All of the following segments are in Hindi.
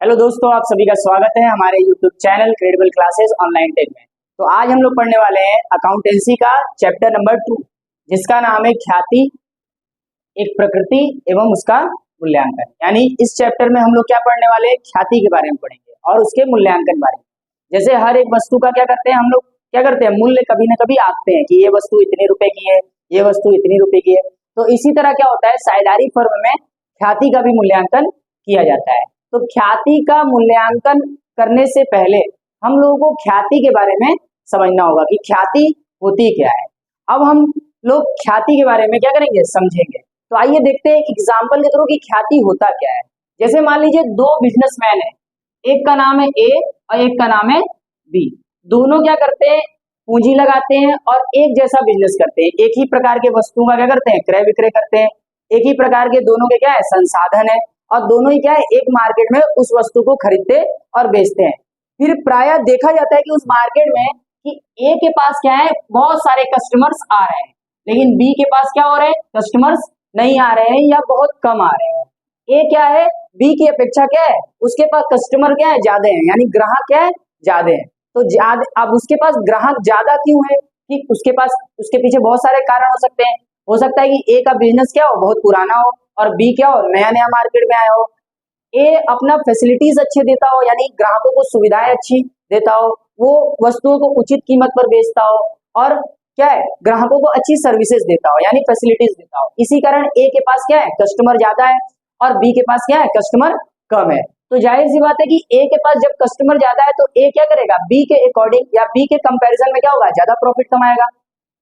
हेलो दोस्तों, आप सभी का स्वागत है हमारे YouTube channel credible classes online tech में। तो आज हम लोग पढ़ने वाले हैं अकाउंटेंसी का चैप्टर नंबर 2, जिसका नाम है ख्याति, एक प्रकृति एवं उसका मूल्यांकन। यानी इस चैप्टर में हम लोग क्या पढ़ने वाले हैं, ख्याति के बारे में पढ़ेंगे और उसके मूल्यांकन बारे में। जैसे हर एक वस्तु का क्या करते हैं हम लोग, क्या करते हैं, मूल्य कभी ना कभी आंकते हैं कि ये वस्तु इतने रुपए की है, ये वस्तु इतनी रुपए की है। तो इसी तरह क्या होता है, साझेदारी फर्म में ख्याति का भी मूल्यांकन किया जाता है। तो ख्याति का मूल्यांकन करने से पहले हम लोगों को ख्याति के बारे में समझना होगा कि ख्याति होती क्या है। अब हम लोग ख्याति के बारे में क्या करेंगे, समझेंगे। तो आइए देखते हैं एग्जाम्पल के थ्रू कि ख्याति होता क्या है। जैसे मान लीजिए दो बिजनेसमैन है, एक का नाम है ए और एक का नाम है बी। दोनों क्या करते हैं, पूंजी लगाते हैं और एक जैसा बिजनेस करते हैं। एक ही प्रकार के वस्तुओं का क्या करते हैं, क्रय विक्रय करते हैं। एक ही प्रकार के दोनों के क्या है, संसाधन है, और दोनों ही क्या है, एक मार्केट में उस वस्तु को खरीदते और बेचते हैं। फिर प्रायः देखा जाता है कि उस मार्केट में कि ए के पास क्या है, बहुत सारे कस्टमर्स आ रहे हैं, लेकिन बी के पास क्या हो रहे हैं, कस्टमर्स नहीं आ रहे हैं या बहुत कम आ रहे हैं। ए क्या है, बी की अपेक्षा क्या है, उसके पास कस्टमर क्या है, ज्यादा है, यानी ग्राहक क्या है, ज्यादा है। तो ज्यादा, अब उसके पास ग्राहक ज्यादा क्यों है कि उसके पास, उसके पीछे बहुत सारे कारण हो सकते हैं। हो सकता है कि ए का बिजनेस क्या हो, बहुत पुराना हो, और बी क्या हो, नया नया मार्केट में आया हो। ए अपना फैसिलिटीज अच्छे देता हो, यानी ग्राहकों को सुविधाएं अच्छी देता हो, वो वस्तुओं को उचित कीमत पर बेचता हो, और क्या है, ग्राहकों को अच्छी सर्विसेज देता हो, यानी फैसिलिटीज देता हो। इसी कारण ए के पास क्या है, कस्टमर ज्यादा है, और बी के पास क्या है, कस्टमर कम है। तो जाहिर सी बात है कि ए के पास जब कस्टमर ज्यादा है तो ए क्या करेगा, बी के अकॉर्डिंग या बी के कंपैरिजन में क्या होगा, ज्यादा प्रॉफिट कमाएगा,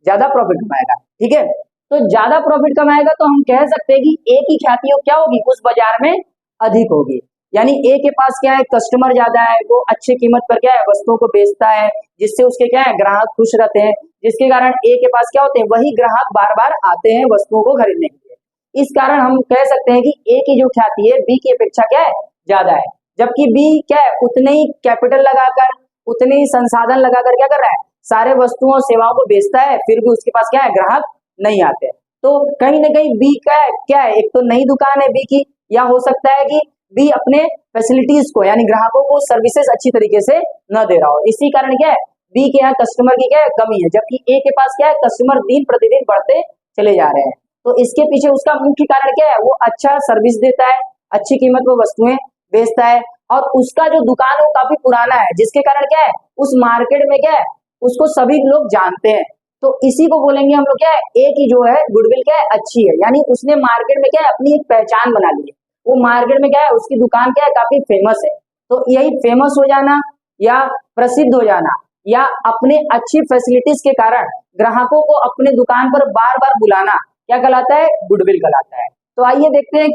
ज्यादा प्रॉफिट कमाएगा। ठीक है, तो ज्यादा प्रॉफिट कमाएगा तो हम कह सकते हैं कि ए की ख्याति क्या होगी, उस बाजार में अधिक होगी। यानी ए के पास क्या है, कस्टमर ज्यादा है, वो अच्छी कीमत पर क्या है, वस्तुओं को बेचता है, जिससे उसके क्या है, ग्राहक खुश रहते हैं, जिसके कारण ए के पास क्या होते हैं, वही ग्राहक बार बार आते हैं वस्तुओं को खरीदने के लिए। इस कारण हम कह सकते हैं कि ए की जो ख्याति है बी की अपेक्षा क्या है, ज्यादा है। जबकि बी क्या है, उतने ही कैपिटल लगाकर, उतने ही संसाधन लगाकर क्या कर रहा है, सारे वस्तुओं और सेवाओं को बेचता है, फिर भी उसके पास क्या है, ग्राहक नहीं आते। तो कहीं ना कहीं बी का क्या है, एक तो नई दुकान है बी की, या हो सकता है कि बी अपने फैसिलिटीज को, यानी ग्राहकों को सर्विसेज अच्छी तरीके से न दे रहा हो। इसी कारण क्या है, बी के यहाँ कस्टमर की क्या है, कमी है, जबकि ए के पास क्या है, कस्टमर दिन प्रतिदिन बढ़ते चले जा रहे हैं। तो इसके पीछे उसका मुख्य कारण क्या है, वो अच्छा सर्विस देता है, अच्छी कीमत पर वस्तुएं बेचता है, और उसका जो दुकान है वो काफी पुराना है, जिसके कारण क्या है, उस मार्केट में क्या है, उसको सभी लोग जानते हैं। तो इसी को बोलेंगे हम लोग क्या है, ए की जो है गुडविल क्या है, अच्छी है, यानी उसने मार्केट में क्या है, अपनी एक पहचान बना ली है। वो मार्केट में क्या है, उसकी दुकान क्या है, काफी फेमस है। तो यही फेमस हो जाना या प्रसिद्ध हो जाना या अपने अच्छी फैसिलिटीज के कारण ग्राहकों को अपने दुकान पर बार बार बुलाना क्या कहलाता है, गुडविल कहलाता है। तो आइए देखते हैं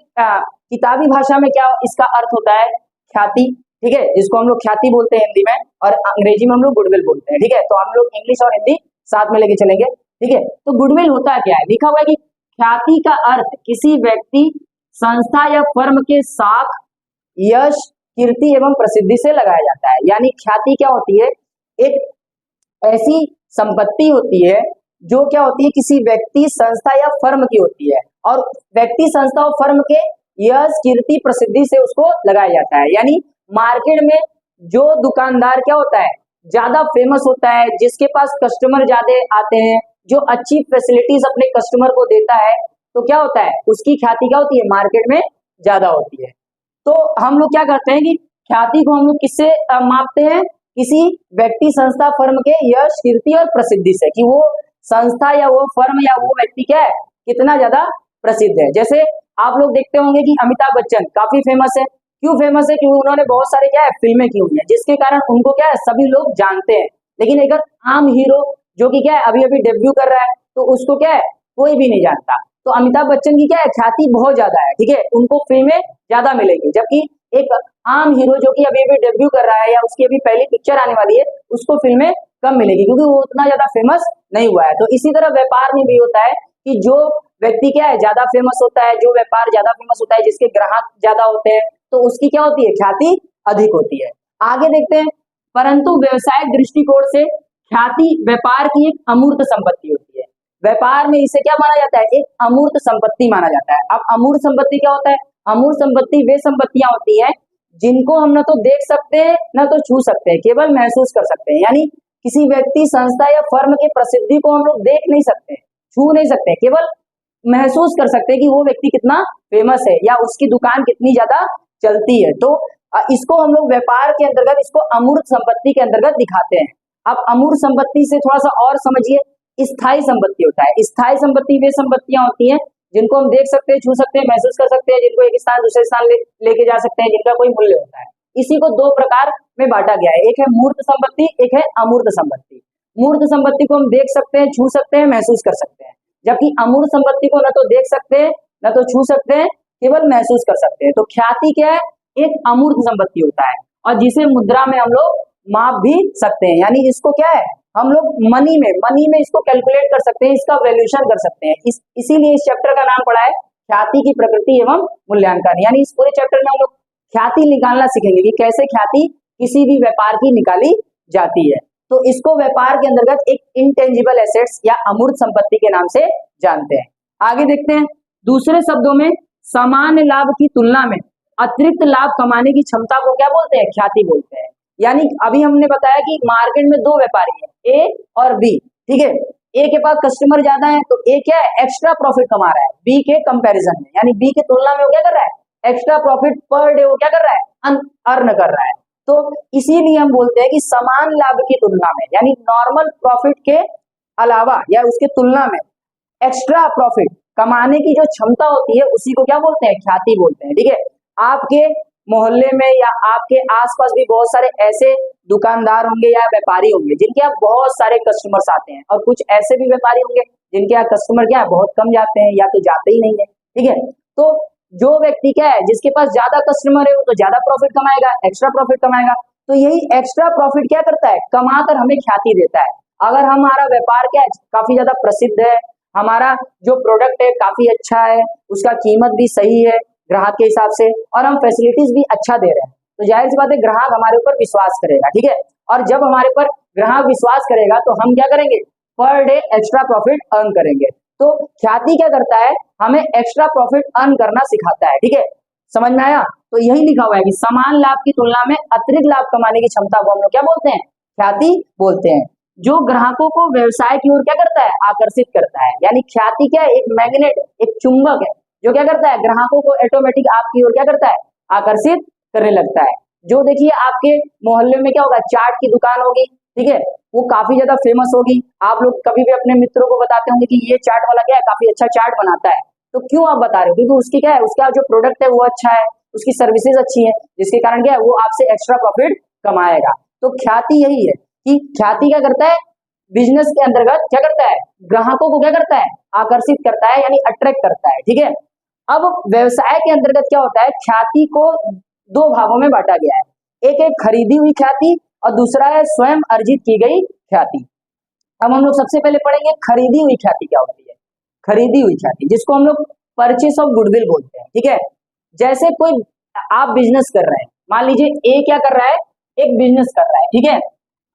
किताबी भाषा में क्या इसका अर्थ होता है, ख्याति। ठीक है, जिसको हम लोग ख्याति बोलते हैं हिंदी में, और अंग्रेजी में हम लोग गुडविल बोलते हैं। ठीक है, तो हम लोग इंग्लिश और हिंदी साथ में लेके चलेंगे। ठीक है, तो गुडविल होता क्या है, लिखा हुआ है कि ख्याति का अर्थ किसी व्यक्ति, संस्था या फर्म के साख, यश, कीर्ति एवं प्रसिद्धि से लगाया जाता है। यानी ख्याति क्या होती है, एक ऐसी संपत्ति होती है जो क्या होती है, किसी व्यक्ति, संस्था या फर्म की होती है, और व्यक्ति, संस्था और फर्म के यश, कीर्ति, प्रसिद्धि से उसको लगाया जाता है। यानी मार्केट में जो दुकानदार क्या होता है, ज्यादा फेमस होता है, जिसके पास कस्टमर ज्यादा आते हैं, जो अच्छी फैसिलिटीज अपने कस्टमर को देता है, तो क्या होता है, उसकी ख्याति क्या होती है, मार्केट में ज्यादा होती है। तो हम लोग क्या करते हैं कि ख्याति को हम लोग किससे मापते हैं, किसी व्यक्ति, संस्था, फर्म के यश, कीर्ति और प्रसिद्धि से, कि वो संस्था या वो फर्म या वो व्यक्ति क्या है, कितना ज्यादा प्रसिद्ध है। जैसे आप लोग देखते होंगे कि अमिताभ बच्चन काफी फेमस है। क्यों फेमस है, क्योंकि उन्होंने बहुत सारे क्या है, फिल्में की हुई है, जिसके कारण उनको क्या है, सभी लोग जानते हैं। लेकिन अगर आम हीरो जो कि क्या है, अभी अभी डेब्यू कर रहा है, तो उसको क्या है, कोई भी नहीं जानता। तो अमिताभ बच्चन की क्या है, ख्याति बहुत ज्यादा है। ठीक है, उनको फिल्में ज्यादा मिलेगी, जबकि एक आम हीरो जो कि अभी अभी डेब्यू कर रहा है या उसकी अभी पहली पिक्चर आने वाली है, उसको फिल्में कम मिलेगी, क्योंकि वो उतना ज्यादा फेमस नहीं हुआ है। तो इसी तरह व्यापार में भी होता है कि जो व्यक्ति क्या है, ज्यादा फेमस होता है, जो व्यापार ज्यादा फेमस होता है, जिसके ग्राहक ज्यादा होते हैं, तो उसकी क्या होती है, ख्याति अधिक होती है। आगे देखते हैं, परंतु व्यवसायिक दृष्टिकोण से ख्याति व्यापार की एक अमूर्त संपत्ति होती है। व्यापार में इसे क्या माना जाता है, एक अमूर्त संपत्ति माना जाता है। अब अमूर्त संपत्ति क्या होता है, अमूर्त संपत्ति वे संपत्तियां होती है जिनको हम न तो देख सकते हैं न तो छू सकते हैं, केवल महसूस कर सकते हैं। यानी किसी व्यक्ति, संस्था या फर्म के प्रसिद्धि को हम लोग देख नहीं सकते, छू नहीं सकते, केवल महसूस कर सकते हैं कि वो व्यक्ति कितना फेमस है या उसकी दुकान कितनी ज्यादा चलती है। तो इसको हम लोग व्यापार के अंतर्गत, इसको अमूर्त संपत्ति के अंतर्गत दिखाते हैं। अब अमूर्त संपत्ति से थोड़ा सा और समझिए, स्थायी संपत्ति होता है। स्थायी संपत्ति वे संपत्तियां होती हैं जिनको हम देख सकते हैं, छू सकते हैं, महसूस कर सकते हैं, जिनको एक स्थान दूसरे स्थान लेके जा सकते हैं, जिनका कोई मूल्य होता है। इसी को दो प्रकार में बांटा गया है, एक है मूर्त संपत्ति, एक है अमूर्त संपत्ति। मूर्त संपत्ति को हम देख सकते हैं, छू सकते हैं, महसूस कर सकते हैं, जबकि अमूर्त संपत्ति को न तो देख सकते हैं, न तो छू सकते हैं, केवल महसूस कर सकते हैं। तो ख्याति क्या है? एक अमूर्त संपत्ति होता है और जिसे मुद्रा में हम लोग माप भी सकते हैं। यानी इसको क्या है, हम लोग मनी में इसको कैलकुलेट कर सकते हैं, इसका वैल्यूएशन कर सकते हैं। इसीलिए इस चैप्टर का नाम पड़ा है ख्याति की प्रकृति एवं मूल्यांकन। यानी इस पूरे चैप्टर में हम लोग ख्याति निकालना सीखेंगे कि कैसे ख्याति किसी भी व्यापार की निकाली जाती है। तो इसको व्यापार के अंतर्गत एक इंटेंजिबल एसेट्स या अमूर्त संपत्ति के नाम से जानते हैं। आगे देखते हैं, दूसरे शब्दों में सामान्य लाभ की तुलना में अतिरिक्त लाभ कमाने की क्षमता को क्या बोलते हैं? ख्याति बोलते हैं। यानी अभी हमने बताया कि मार्केट में दो व्यापारी हैं, ए और बी, ठीक है। ए के पास कस्टमर ज्यादा है तो ए क्या है, एक्स्ट्रा प्रॉफिट कमा रहा है बी के कंपैरिजन में, यानी बी की तुलना में वो क्या कर रहा है, एक्स्ट्रा प्रॉफिट पर डे वो क्या कर रहा है, अर्न कर रहा है। तो इसीलिए हम बोलते हैं कि समान लाभ की तुलना में, यानी नॉर्मल प्रॉफिट के अलावा या उसके तुलना में एक्स्ट्रा प्रॉफिट कमाने की जो क्षमता होती है उसी को क्या बोलते हैं, ख्याति बोलते हैं, ठीक है। आपके मोहल्ले में या आपके आसपास भी बहुत सारे ऐसे दुकानदार होंगे या व्यापारी होंगे जिनके यहाँ बहुत सारे कस्टमर्स आते हैं, और कुछ ऐसे भी व्यापारी होंगे जिनके यहाँ कस्टमर क्या है, बहुत कम जाते हैं या तो जाते ही नहीं है, ठीक है। तो जो व्यक्ति क्या है, जिसके पास ज्यादा कस्टमर है वो तो ज्यादा प्रॉफिट कमाएगा, एक्स्ट्रा प्रॉफिट कमाएगा। तो यही एक्स्ट्रा प्रॉफिट क्या करता है, कमाकर हमें ख्याति देता है। अगर हमारा व्यापार क्या है, काफी ज्यादा प्रसिद्ध है, हमारा जो प्रोडक्ट है काफी अच्छा है, उसका कीमत भी सही है ग्राहक के हिसाब से, और हम फैसिलिटीज भी अच्छा दे रहे हैं, तो जाहिर सी बात है ग्राहक हमारे ऊपर विश्वास करेगा, ठीक है। और जब हमारे ऊपर ग्राहक विश्वास करेगा तो हम क्या करेंगे, per day extra profit earn करेंगे। तो ख्याति क्या करता है, हमें एक्स्ट्रा प्रॉफिट अर्न करना सिखाता है, ठीक है। समझ में आया? तो यही लिखा हुआ है कि समान लाभ की तुलना में अतिरिक्त लाभ कमाने की क्षमता को हम लोग क्या बोलते हैं, ख्याति बोलते हैं। जो ग्राहकों को व्यवसाय की ओर क्या करता है, आकर्षित करता है। यानी ख्याति क्या है, एक मैग्नेट, एक चुंबक है जो क्या करता है, ग्राहकों को ऑटोमेटिक आपकी ओर क्या करता है, आकर्षित करने लगता है। जो देखिए आपके मोहल्ले में क्या होगा, चाट की दुकान होगी, ठीक है, वो काफी ज्यादा फेमस होगी। आप लोग कभी भी अपने मित्रों को बताते होंगे कि ये चाट वाला क्या है, काफी अच्छा चाट बनाता है। तो क्यों आप बता रहे हो, क्योंकि उसकी क्या है, उसका जो प्रोडक्ट है वो अच्छा है, उसकी सर्विसेज अच्छी है, जिसके कारण क्या है, वो आपसे एक्स्ट्रा प्रॉफिट कमाएगा। तो ख्याति यही है कि ख्याति क्या करता है, बिजनेस के अंतर्गत क्या करता है, ग्राहकों को क्या करता है, आकर्षित करता है, यानी अट्रैक्ट करता है, ठीक है। अब व्यवसाय के अंतर्गत क्या होता है, ख्याति को दो भागों में बांटा गया है, एक है खरीदी हुई ख्याति और दूसरा है स्वयं अर्जित की गई ख्याति। अब हम लोग सबसे पहले पढ़ेंगे खरीदी हुई ख्याति क्या होती है। खरीदी हुई ख्याति जिसको हम लोग परचेस ऑफ गुडविल बोलते हैं, ठीक है। जैसे कोई आप बिजनेस कर रहे हैं, मान लीजिए ए क्या कर रहा है, एक बिजनेस कर रहा है, ठीक है।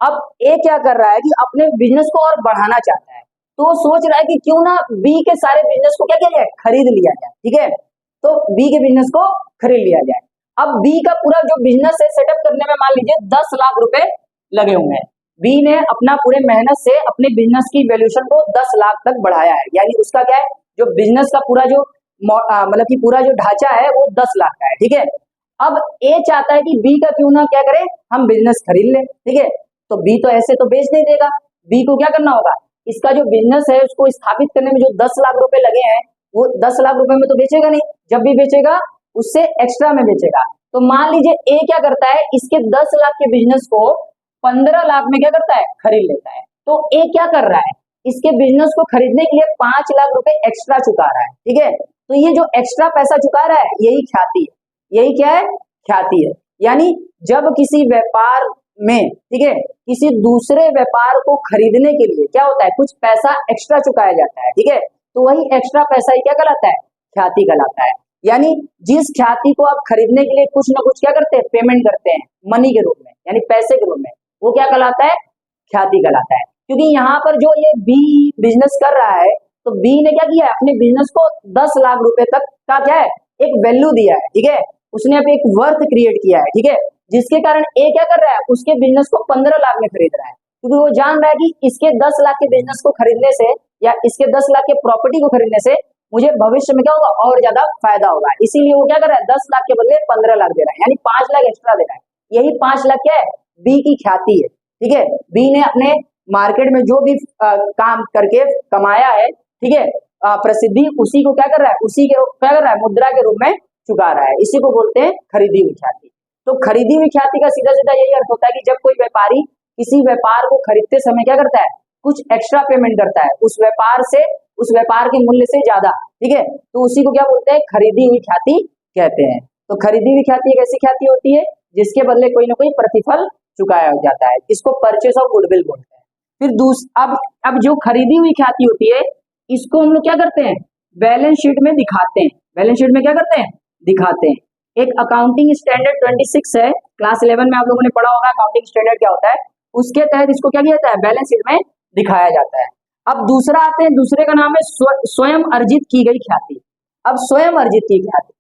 अब ए क्या कर रहा है कि अपने बिजनेस को और बढ़ाना चाहता है, तो वो सोच रहा है कि क्यों ना बी के सारे बिजनेस को क्या किया जाए, खरीद लिया जाए, ठीक है। तो बी के बिजनेस को खरीद लिया जाए। अब बी का पूरा जो बिजनेस है सेटअप करने में मान लीजिए 10 लाख रुपए लगे हुए हैं। बी ने अपना पूरे मेहनत से अपने बिजनेस की वैल्यूएशन को 10 लाख तक बढ़ाया है, यानी उसका क्या है, जो बिजनेस का पूरा जो मतलब कि पूरा जो ढांचा है वो 10 लाख का है, ठीक है। अब ए चाहता है कि बी का क्यों ना क्या करे, हम बिजनेस खरीद ले, ठीक है। तो बी तो ऐसे तो बेच नहीं देगा, बी को क्या करना होगा, इसका जो बिजनेस है उसको स्थापित करने में जो 10 लाख रुपए लगे हैं वो 10 लाख रुपए में तो बेचेगा नहीं, जब भी बेचेगा उससे एक्स्ट्रा में बेचेगा। तो मान लीजिए ए क्या करता है, इसके 10 लाख के बिजनेस को 15 लाख में क्या करता है, खरीद लेता है। तो ए क्या कर रहा है, इसके बिजनेस को खरीदने के लिए 5 लाख रुपए एक्स्ट्रा चुका रहा है, ठीक है। तो ये जो एक्स्ट्रा पैसा चुका रहा है यही ख्याति है, यही क्या है, ख्याति है। यानी जब किसी व्यापार में, ठीक है, किसी दूसरे व्यापार को खरीदने के लिए क्या होता है, कुछ पैसा एक्स्ट्रा चुकाया जाता है, ठीक है। तो वही एक्स्ट्रा पैसा ही क्या कहलाता है, ख्याति कहलाता है। यानी जिस ख्याति को आप खरीदने के लिए कुछ ना कुछ क्या करते हैं, पेमेंट करते हैं मनी के रूप में, यानी पैसे के रूप में, वो क्या कहलाता है, ख्याति कहलाता है। क्योंकि यहाँ पर जो ये बी बिजनेस कर रहा है, तो बी ने क्या किया है, अपने बिजनेस को 10 लाख रुपए तक का क्या है, एक वैल्यू दिया है, ठीक है। उसने अब एक वर्थ क्रिएट किया है, ठीक है, जिसके कारण ए क्या कर रहा है, उसके बिजनेस को 15 लाख में खरीद रहा है, क्योंकि वो जान रहा है कि इसके 10 लाख के बिजनेस को खरीदने से या इसके 10 लाख के प्रॉपर्टी को खरीदने से मुझे भविष्य में क्या होगा, और ज्यादा फायदा होगा। इसीलिए वो क्या कर रहा है, 10 लाख के बदले 15 लाख दे रहा है, यानी 5 लाख एक्स्ट्रा दे रहा है। यही 5 लाख क्या है, बी की ख्याति है, ठीक है। बी ने अपने मार्केट में जो भी काम करके कमाया है, ठीक है, प्रसिद्धि, उसी को क्या कर रहा है, उसी के क्या कर रहा है, मुद्रा के रूप में चुका रहा है। इसी को बोलते हैं खरीदी हुई ख्याति। तो खरीदी हुई ख्याति का सीधा सीधा यही अर्थ होता है कि जब कोई व्यापारी किसी व्यापार को खरीदते समय क्या करता है, कुछ एक्स्ट्रा पेमेंट करता है उस व्यापार से, उस व्यापार के मूल्य से ज्यादा, ठीक है, तो उसी को क्या बोलते हैं, खरीदी हुई ख्याति कहते हैं। तो खरीदी हुई ख्याति एक ऐसी ख्याति होती है जिसके बदले कोई ना कोई प्रतिफल चुकाया जाता है, इसको परचेस ऑफ गुडविल बोलते हैं। फिर अब जो खरीदी हुई ख्याति होती है, इसको हम लोग क्या करते हैं, बैलेंस शीट में दिखाते हैं। बैलेंस शीट में क्या करते हैं, दिखाते हैं। एक अकाउंटिंग स्टैंडर्ड 26 है, क्लास 11 में आप लोगों ने पढ़ा होगा अकाउंटिंग स्टैंडर्ड क्या होता है, उसके तहत इसको क्या किया जाता है, बैलेंस शीट में दिखाया जाता है। अब दूसरा आते हैं, दूसरे का नाम है स्वयं अर्जित की गई ख्याति। अब स्वयं अर्जित की ख्याति,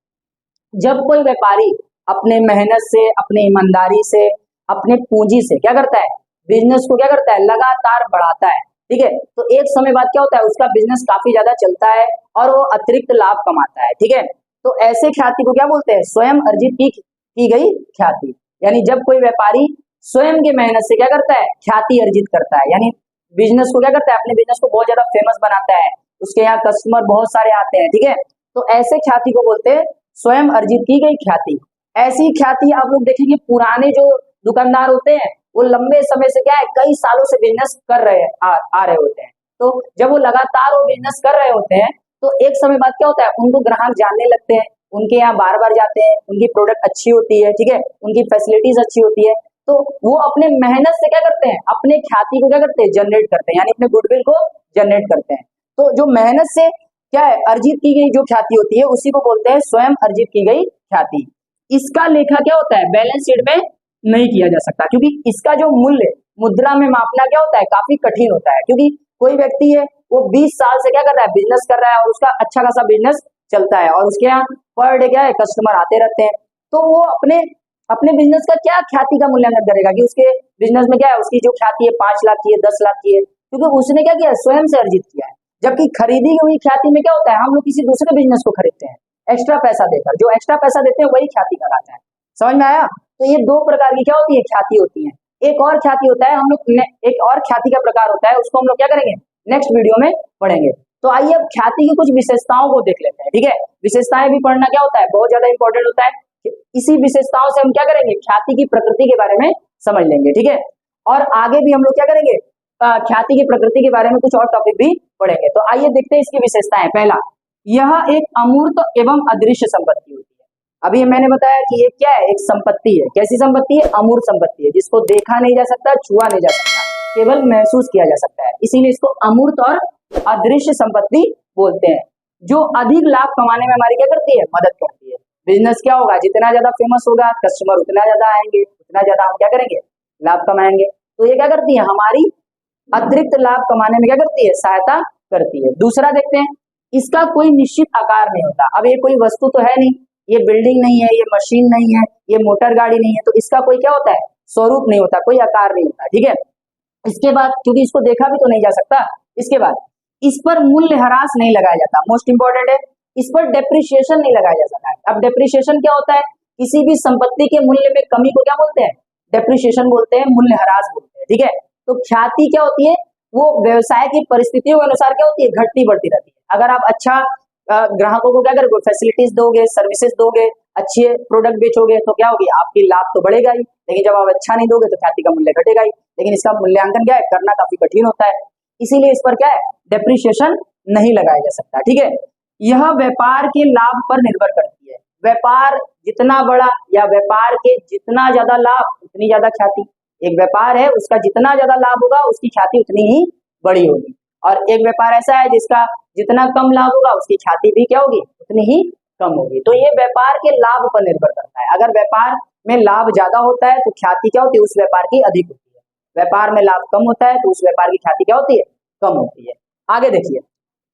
जब कोई व्यापारी अपने मेहनत से, अपनी ईमानदारी से, अपने पूंजी से क्या करता है, बिजनेस को क्या करता है, लगातार बढ़ाता है, ठीक है, तो एक समय बाद क्या होता है, उसका बिजनेस काफी ज्यादा चलता है और वो अतिरिक्त लाभ कमाता है, ठीक है। तो ऐसे ख्याति को क्या बोलते हैं, स्वयं अर्जित की गई ख्याति। यानी जब कोई व्यापारी स्वयं के मेहनत से क्या करता है, ख्याति अर्जित करता है, यानी बिजनेस को क्या करता है, अपने बिजनेस को बहुत ज्यादा फेमस बनाता है, उसके यहाँ कस्टमर बहुत सारे आते हैं, ठीक है, तो ऐसे ख्याति को बोलते हैं स्वयं अर्जित की गई ख्याति। ऐसी ख्याति आप लोग देखेंगे पुराने जो दुकानदार होते हैं वो लंबे समय से क्या है, कई सालों से बिजनेस कर रहे आ रहे होते हैं। तो जब वो लगातार वो बिजनेस कर रहे होते हैं तो एक समय बाद क्या होता है, उनको ग्राहक जानने लगते हैं, उनके यहाँ बार बार जाते हैं, उनकी प्रोडक्ट अच्छी होती है, ठीक है, उनकी फैसिलिटीज अच्छी होती है, तो वो अपने मेहनत से क्या करते हैं, अपने ख्याति को क्या करते हैं, जनरेट करते हैं, यानी अपने गुडविल को जनरेट करते हैं। तो जो मेहनत से क्या है, अर्जित की गई जो ख्याति होती है उसी को बोलते हैं स्वयं अर्जित की गई ख्याति। इसका लेखा क्या होता है, बैलेंस शीट में नहीं किया जा सकता, क्योंकि इसका जो मूल्य मुद्रा में मापना क्या होता है, काफी कठिन होता है, क्योंकि कोई व्यक्ति है वो 20 साल से क्या कर रहा है, बिजनेस कर रहा है और उसका अच्छा खासा बिजनेस चलता है और उसके यहाँ पर डे क्या है, कस्टमर आते रहते हैं, तो वो अपने बिजनेस का क्या ख्याति का मूल्यांकन करेगा कि उसके बिजनेस में क्या है, उसकी जो ख्याति है 5 लाख की है, 10 लाख की है, क्योंकि उसने क्या किया, स्वयं से अर्जित किया है। जबकि खरीदी हुई ख्याति में क्या होता है, हम लोग किसी दूसरे बिजनेस को खरीदते हैं एक्स्ट्रा पैसा देकर, जो एक्स्ट्रा पैसा देते हैं वही ख्याति कहलाता है। समझ में आया? तो ये दो प्रकार की क्या होती है, ख्याति होती है। एक और ख्याति होता है, हम लोग एक और ख्याति का प्रकार होता है, उसको हम लोग क्या करेंगे, नेक्स्ट वीडियो में पढ़ेंगे। तो आइए अब ख्याति की कुछ विशेषताओं को देख लेते हैं, ठीक है। विशेषताएं भी पढ़ना क्या होता है, बहुत ज्यादा इंपॉर्टेंट होता है। इसी विशेषताओं से हम क्या करेंगे, ख्याति की प्रकृति के बारे में समझ लेंगे, ठीक है। और आगे भी हम लोग क्या करेंगे, ख्याति की प्रकृति के बारे में कुछ और टॉपिक भी पढ़ेंगे। तो आइए देखते हैं इसकी विशेषताएं। पहला, यह एक अमूर्त एवं अदृश्य संपत्ति होती है। अभी मैंने बताया कि ये क्या है, एक संपत्ति है। कैसी संपत्ति है, अमूर्त संपत्ति है, जिसको देखा नहीं जा सकता, छुआ नहीं जा सकता, केवल महसूस किया जा सकता है, इसीलिए इसको अमूर्त और अदृश्य संपत्ति बोलते हैं। जो अधिक लाभ कमाने में हमारी क्या करती है, मदद करती है। बिजनेस क्या होगा, जितना ज्यादा फेमस होगा, कस्टमर उतना ज्यादा आएंगे, उतना ज्यादा हम क्या करेंगे, लाभ कमाएंगे। तो ये क्या करती है, हमारी अतिरिक्त लाभ कमाने में क्या करती है, सहायता करती है। दूसरा देखते हैं, इसका कोई निश्चित आकार नहीं होता। अब ये कोई वस्तु तो है नहीं, ये बिल्डिंग नहीं है, ये मशीन नहीं है, ये मोटर गाड़ी नहीं है, तो इसका कोई क्या होता है, स्वरूप नहीं होता, कोई आकार नहीं होता, ठीक है। इसके बाद, क्योंकि इसको देखा भी तो नहीं जा सकता, इसके बाद इस पर मूल्य ह्रास नहीं लगाया जाता। मोस्ट इंपॉर्टेंट है, इस पर डेप्रिसिएशन नहीं लगाया जा सकता है। अब डेप्रिसिएशन क्या होता है, किसी भी संपत्ति के मूल्य में कमी को क्या बोलते हैं, डेप्रिसिएशन बोलते हैं, मूल्य ह्रास बोलते हैं, ठीक है। तो ख्याति क्या होती है, वो व्यवसाय की परिस्थितियों के अनुसार क्या होती है, घटती बढ़ती रहती है। अगर आप अच्छा ग्राहकों को क्या करोगे, फैसिलिटीज दोगे, सर्विसेज दोगे, अच्छे प्रोडक्ट बेचोगे, तो क्या होगी, आपकी लाभ तो बढ़ेगा ही। लेकिन जब आप अच्छा नहीं दोगे तो ख्याति का मूल्य घटेगा ही। लेकिन इसका मूल्यांकन क्या है, करना काफी कठिन होता है, इसीलिए इस पर क्या है, डेप्रिसिएशन नहीं लगाया जा सकता, ठीक है। यह व्यापार के लाभ पर निर्भर करती है। व्यापार जितना बड़ा या व्यापार के जितना ज्यादा लाभ उतनी ज्यादा ख्याति। एक व्यापार है, उसका जितना ज्यादा लाभ होगा उसकी ख्याति उतनी ही बड़ी होगी। और एक व्यापार ऐसा है जिसका जितना कम लाभ होगा उसकी ख्याति भी क्या होगी, उतनी ही कम होगी। तो ये व्यापार के लाभ पर निर्भर करता है। अगर व्यापार में लाभ ज्यादा होता है तो ख्याति क्या होती है, उस व्यापार की अधिक होती है। व्यापार में लाभ कम होता है तो उस व्यापार की ख्याति क्या होती है, कम होती है। आगे देखिए,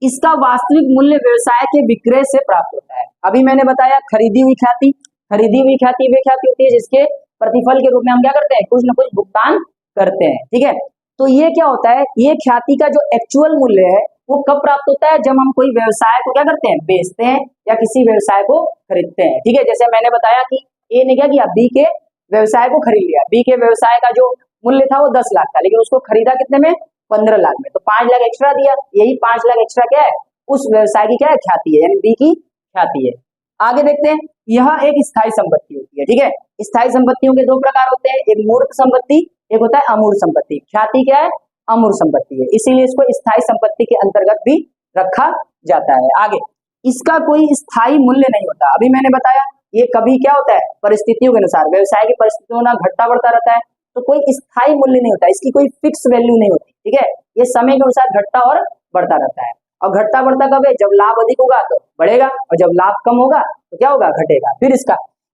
इसका वास्तविक मूल्य व्यवसाय के विक्रय से प्राप्त होता है। अभी मैंने बताया खरीदी हुई ख्याति। खरीदी हुई ख्याति वे ख्याति होती है जिसके प्रतिफल के रूप में हम क्या करते हैं, कुछ न कुछ भुगतान करते हैं। ठीक है, तो ये क्या होता है, ये ख्याति का जो एक्चुअल मूल्य है वो कब प्राप्त होता है, जब हम कोई व्यवसाय को क्या करते हैं, बेचते हैं या किसी व्यवसाय को खरीदते हैं। ठीक है, जैसे मैंने बताया कि ए ने क्या किया, बी के व्यवसाय को खरीद लिया। बी के व्यवसाय का जो मूल्य था वो 10 लाख था, लेकिन उसको खरीदा कितने में, 15 लाख में, तो 5 लाख एक्स्ट्रा दिया। यही 5 लाख एक्स्ट्रा क्या है, उस व्यवसाय की क्या है, ख्याति है, यानी बी की ख्याति है। आगे देखते हैं, यह एक स्थायी संपत्ति होती है। ठीक है, स्थायी संपत्तियों के दो प्रकार होते हैं, एक मूर्त संपत्ति, एक होता है अमूर्त संपत्ति। ख्याति क्या है, अमूर्त संपत्ति है, इसीलिए इसको स्थायी संपत्ति के अंतर्गत भी रखा जाता है। आगे, इसका कोई स्थायी मूल्य नहीं होता। अभी मैंने बताया ये कभी क्या होता है, परिस्थितियों के अनुसार, व्यवसाय की परिस्थितियों में घटता बढ़ता रहता है, तो कोई स्थायी मूल्य नहीं होता, इसकी कोई फिक्स वैल्यू नहीं होती। ठीक है, ये समय के अनुसार घटता और बढ़ता रहता है। और घटता बढ़ता कब है, जब लाभ अधिक होगा तो बढ़ेगा, और जब लाभ कम होगा तो क्या होगा, घटेगा। फिर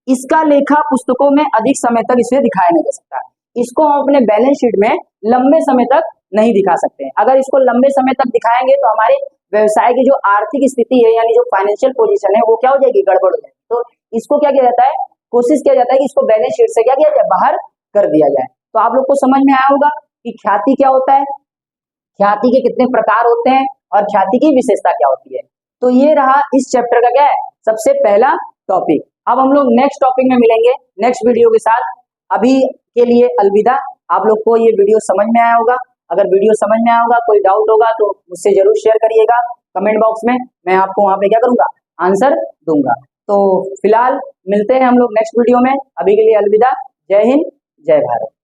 इसका लेखा पुस्तकों में अधिक समय तक इसे दिखाया नहीं जा सकता। इसको हम अपने बैलेंस शीट में लंबे समय तक नहीं दिखा सकते हैं। अगर इसको लंबे समय तक दिखाएंगे तो हमारे व्यवसाय की जो आर्थिक स्थिति है, यानी जो फाइनेंशियल पोजीशन है, वो क्या हो जाएगी, गड़बड़ हो जाएगी। तो इसको क्या किया जाता है, कोशिश किया जाता है कि इसको बैलेंस शीट से क्या किया जाए, बाहर कर दिया जाए। तो आप लोग को समझ में आया होगा कि ख्याति क्या होता है, ख्याति के कितने प्रकार होते हैं और ख्याति की विशेषता क्या होती है। तो ये रहा इस चैप्टर का क्या है, सबसे पहला टॉपिक। अब हम लोग नेक्स्ट टॉपिक में मिलेंगे नेक्स्ट वीडियो के साथ। अभी के लिए अलविदा। आप लोग को ये वीडियो समझ में आया होगा। अगर वीडियो समझ में आया होगा, कोई डाउट होगा तो मुझसे जरूर शेयर करिएगा कमेंट बॉक्स में, मैं आपको वहां पे क्या करूंगा, आंसर दूंगा। तो फिलहाल मिलते हैं हम लोग नेक्स्ट वीडियो में। अभी के लिए अलविदा। जय हिंद, जय भारत।